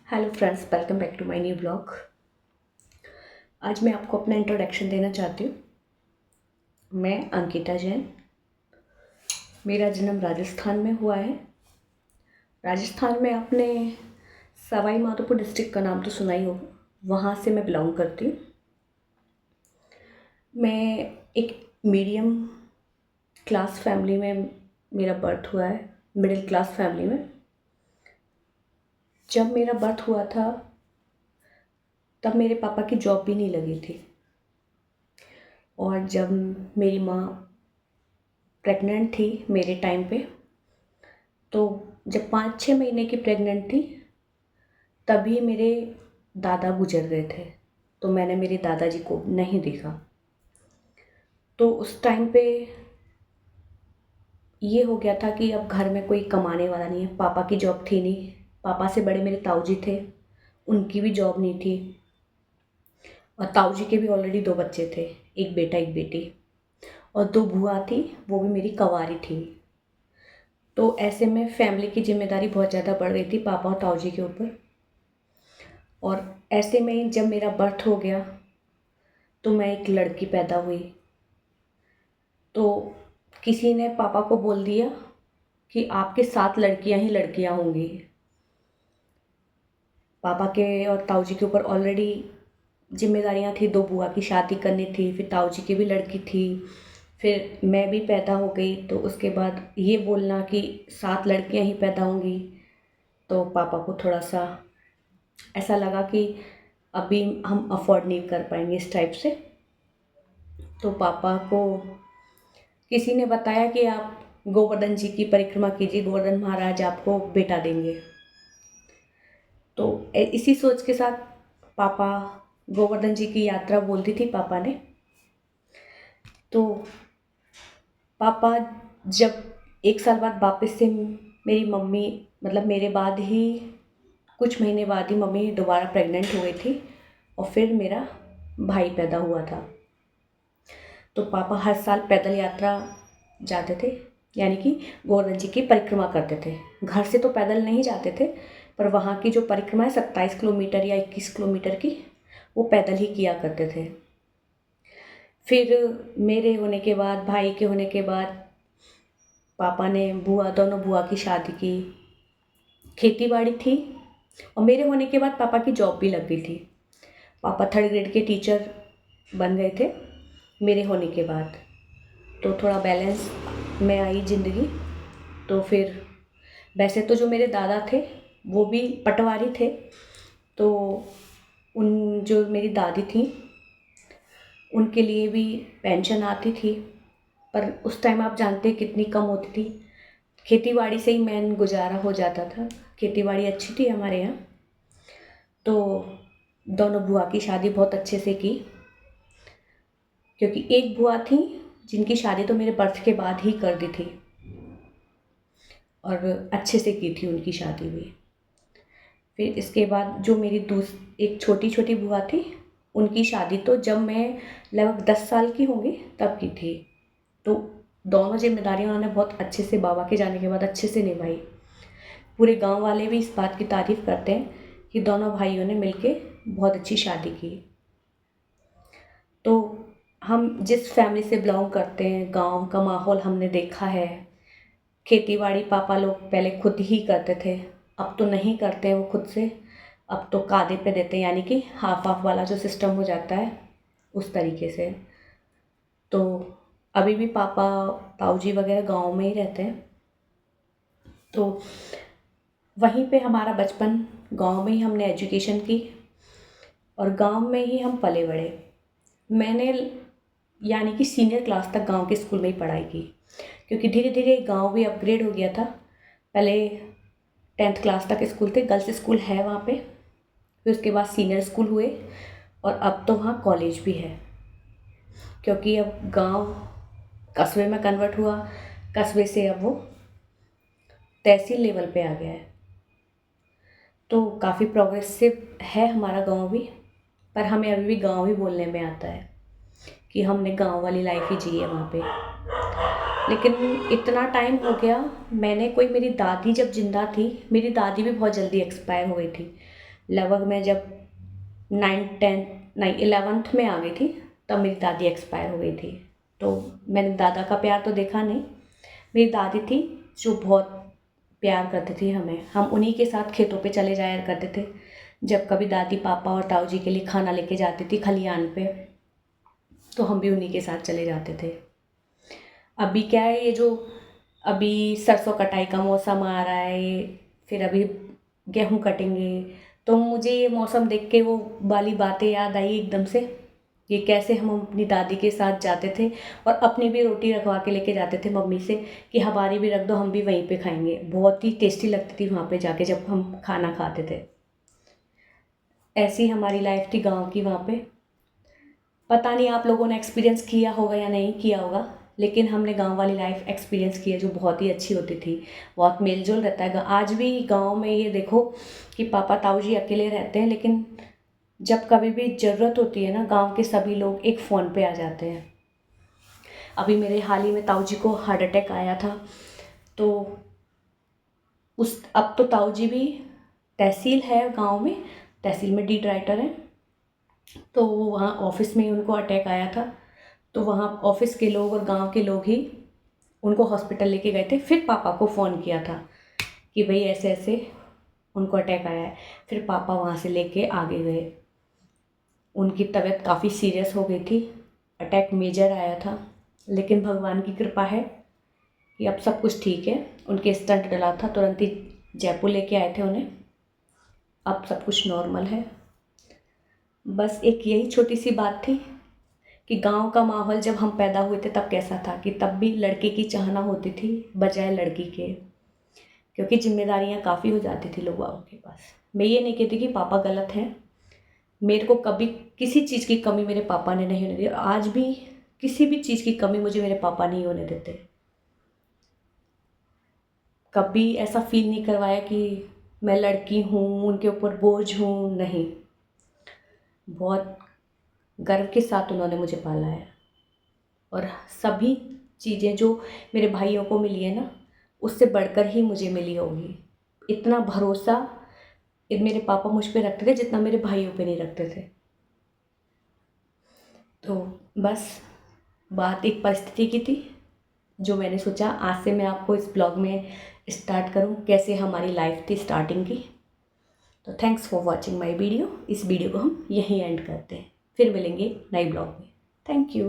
Hello friends, welcome back to my new blog. आज मैं आपको अपना इंट्रोडक्शन देना चाहती हूँ। मैं अंकिता जैन। मेरा जन्म राजस्थान में हुआ है। राजस्थान में आपने सवाई माधोपुर डिस्ट्रिक्ट का नाम तो सुना ही होगा, वहाँ से मैं बिलोंग करती हूँ। मैं एक मीडियम क्लास फैमिली में मेरा बर्थ हुआ है, मिडिल क्लास फैमिली में। जब मेरा बर्थ हुआ था तब मेरे पापा की जॉब भी नहीं लगी थी, और जब मेरी माँ प्रेग्नेंट थी मेरे टाइम पे, तो जब 5-6 महीने की प्रेग्नेंट थी तभी मेरे दादा गुजर गए थे। तो मैंने मेरे दादाजी को नहीं देखा। तो उस टाइम पे ये हो गया था कि अब घर में कोई कमाने वाला नहीं है। पापा की जॉब थी नहीं, पापा से बड़े मेरे ताऊ जी थे, उनकी भी जॉब नहीं थी, और ताऊ जी के भी ऑलरेडी 2 बच्चे थे, एक बेटा एक बेटी, और 2 बुआ थी, वो भी मेरी कवारी थी। तो ऐसे में फैमिली की जिम्मेदारी बहुत ज़्यादा बढ़ गई थी पापा और ताऊ जी के ऊपर। और ऐसे में जब मेरा बर्थ हो गया तो मैं एक लड़की पैदा हुई। तो किसी ने पापा को बोल दिया कि आपके 7 लड़कियां ही लड़कियां होंगी। पापा के और ताऊ जी के ऊपर ऑलरेडी जिम्मेदारियां थी, 2 बुआ की शादी करनी थी, फिर ताऊ जी की भी लड़की थी, फिर मैं भी पैदा हो गई। तो उसके बाद ये बोलना कि 7 लड़कियां ही पैदा होंगी, तो पापा को थोड़ा सा ऐसा लगा कि अभी हम अफोर्ड नहीं कर पाएंगे इस टाइप से। तो पापा को किसी ने बताया कि आप गोवर्धन जी की परिक्रमा कीजिए, गोवर्धन महाराज आपको बेटा देंगे। तो इसी सोच के साथ पापा गोवर्धन जी की यात्रा बोल दी थी पापा ने। तो पापा जब 1 साल बाद वापस से मेरी मम्मी, मतलब मेरे बाद ही कुछ महीने बाद ही मम्मी दोबारा प्रेग्नेंट हो गई थी, और फिर मेरा भाई पैदा हुआ था। तो पापा हर साल पैदल यात्रा जाते थे, यानी कि गोवर्धन जी की परिक्रमा करते थे। घर से तो पैदल नहीं जाते थे, पर वहाँ की जो परिक्रमा है 27 किलोमीटर या 21 किलोमीटर की, वो पैदल ही किया करते थे। फिर मेरे होने के बाद, भाई के होने के बाद, पापा ने दोनों बुआ की शादी की, खेती बाड़ी थी, और मेरे होने के बाद पापा की जॉब भी लग गई थी। पापा 3rd ग्रेड के टीचर बन गए थे मेरे होने के बाद। तो थोड़ा बैलेंस में आई ज़िंदगी। तो फिर वैसे तो जो मेरे दादा थे वो भी पटवारी थे, तो उन जो मेरी दादी थी उनके लिए भी पेंशन आती थी, पर उस टाइम आप जानते हैं कितनी कम होती थी। खेती बाड़ी से ही मैन गुजारा हो जाता था। खेती बाड़ी अच्छी थी हमारे यहाँ। तो दोनों बुआ की शादी बहुत अच्छे से की, क्योंकि एक बुआ थी जिनकी शादी तो मेरे बर्थ के बाद ही कर दी थी, और अच्छे से की थी उनकी शादी भी। फिर इसके बाद जो मेरी एक छोटी छोटी बुआ थी, उनकी शादी तो जब मैं लगभग 10 साल की होंगी तब की थी। तो दोनों जिम्मेदारियां उन्होंने बहुत अच्छे से बाबा के जाने के बाद अच्छे से निभाई। पूरे गांव वाले भी इस बात की तारीफ़ करते हैं कि दोनों भाइयों ने मिलके बहुत अच्छी शादी की। तो हम जिस फैमिली से बिलोंग करते हैं, गांव का माहौल हमने देखा है। खेती बाड़ी पापा लोग पहले खुद ही करते थे, अब तो नहीं करते हैं वो खुद से। अब तो कांधे पे देते हैं, यानी कि हाफ हाफ वाला जो सिस्टम हो जाता है उस तरीके से। तो अभी भी पापा ताऊ जी वगैरह गांव में ही रहते हैं। तो वहीं पे हमारा बचपन, गांव में ही हमने एजुकेशन की, और गांव में ही हम पले बड़े। मैंने यानी कि सीनियर क्लास तक गांव के स्कूल में ही पढ़ाई की, क्योंकि धीरे धीरे गांव भी अपग्रेड हो गया था। पहले 10th क्लास तक स्कूल थे, गर्ल्स स्कूल है वहाँ पे, फिर उसके बाद सीनियर स्कूल हुए, और अब तो वहाँ कॉलेज भी है, क्योंकि अब गांव कस्बे में कन्वर्ट हुआ, कस्बे से अब वो तहसील लेवल पे आ गया है। तो काफ़ी प्रोग्रेसिव है हमारा गांव भी, पर हमें अभी भी गांव ही बोलने में आता है कि हमने गांव वाली लाइफ ही जी है वहाँ पे। लेकिन इतना टाइम हो गया, मैंने कोई, मेरी दादी जब जिंदा थी, मेरी दादी भी बहुत जल्दी एक्सपायर हो गई थी। लगभग मैं जब 11th में आ गई थी तब मेरी दादी एक्सपायर हो गई थी। तो मैंने दादा का प्यार तो देखा नहीं। मेरी दादी थी जो बहुत प्यार करती थी हमें। हम उन्हीं के साथ खेतों पे चले जाया करते थे। जब कभी दादी पापा और ताऊ जी के लिए खाना लेके जाती थी खलिहान पे, तो हम भी उन्हीं के साथ चले जाते थे। अभी क्या है, ये जो अभी सरसों कटाई का मौसम आ रहा है, फिर अभी गेहूँ कटेंगे, तो मुझे ये मौसम देख के वो वाली बातें याद आई एकदम से। ये कैसे हम अपनी दादी के साथ जाते थे और अपनी भी रोटी रखवा के लेके जाते थे मम्मी से कि हमारी भी रख दो, हम भी वहीं पे खाएंगे। बहुत ही टेस्टी लगती थी वहाँ पे जाके जब हम खाना खाते थे। ऐसी हमारी लाइफ थी गाँव की वहाँ पे। पता नहीं आप लोगों ने एक्सपीरियंस किया होगा या नहीं किया होगा, लेकिन हमने गांव वाली लाइफ एक्सपीरियंस की है जो बहुत ही अच्छी होती थी। बहुत मेलजोल रहता है। आज भी गांव में ये देखो कि पापा ताऊ जी अकेले रहते हैं, लेकिन जब कभी भी ज़रूरत होती है ना, गांव के सभी लोग एक फ़ोन पे आ जाते हैं। अभी मेरे हाल ही में ताऊ जी को हार्ट अटैक आया था, तो अब तो ताऊ जी भी तहसील है गाँव में, तहसील में डी राइटर हैं। तो वहाँ ऑफिस में ही उनको अटैक आया था, तो वहाँ ऑफिस के लोग और गांव के लोग ही उनको हॉस्पिटल लेके गए थे। फिर पापा को फ़ोन किया था कि भाई ऐसे ऐसे उनको अटैक आया है। फिर पापा वहाँ से लेके आगे गए। उनकी तबीयत काफ़ी सीरियस हो गई थी, अटैक मेजर आया था, लेकिन भगवान की कृपा है कि अब सब कुछ ठीक है। उनके स्टंट डला था, तुरंत ही जयपुर लेके आए थे उन्हें। अब सब कुछ नॉर्मल है। बस एक यही छोटी सी बात थी कि गांव का माहौल जब हम पैदा हुए थे तब कैसा था, कि तब भी लड़के की चाहना होती थी बजाय लड़की के, क्योंकि जिम्मेदारियां काफ़ी हो जाती थी लोगों के पास। मैं ये नहीं कहती कि पापा गलत हैं। मेरे को कभी किसी चीज़ की कमी मेरे पापा ने नहीं होने दी। आज भी किसी भी चीज़ की कमी मुझे मेरे पापा नहीं होने देते। कभी ऐसा फील नहीं करवाया कि मैं लड़की हूँ, उनके ऊपर बोझ हूँ, नहीं। बहुत गर्व के साथ उन्होंने मुझे पाला है। और सभी चीज़ें जो मेरे भाइयों को मिली है ना, उससे बढ़कर ही मुझे मिली होगी। इतना भरोसा मेरे पापा मुझ पे रखते थे जितना मेरे भाइयों पे नहीं रखते थे। तो बस बात एक परिस्थिति की थी जो मैंने सोचा आज से मैं आपको इस ब्लॉग में स्टार्ट करूं, कैसे हमारी लाइफ थी स्टार्टिंग की। तो thanks for watching my video. इस वीडियो को हम यहीं एंड करते हैं, फिर मिलेंगे नए ब्लॉग में। Thank you.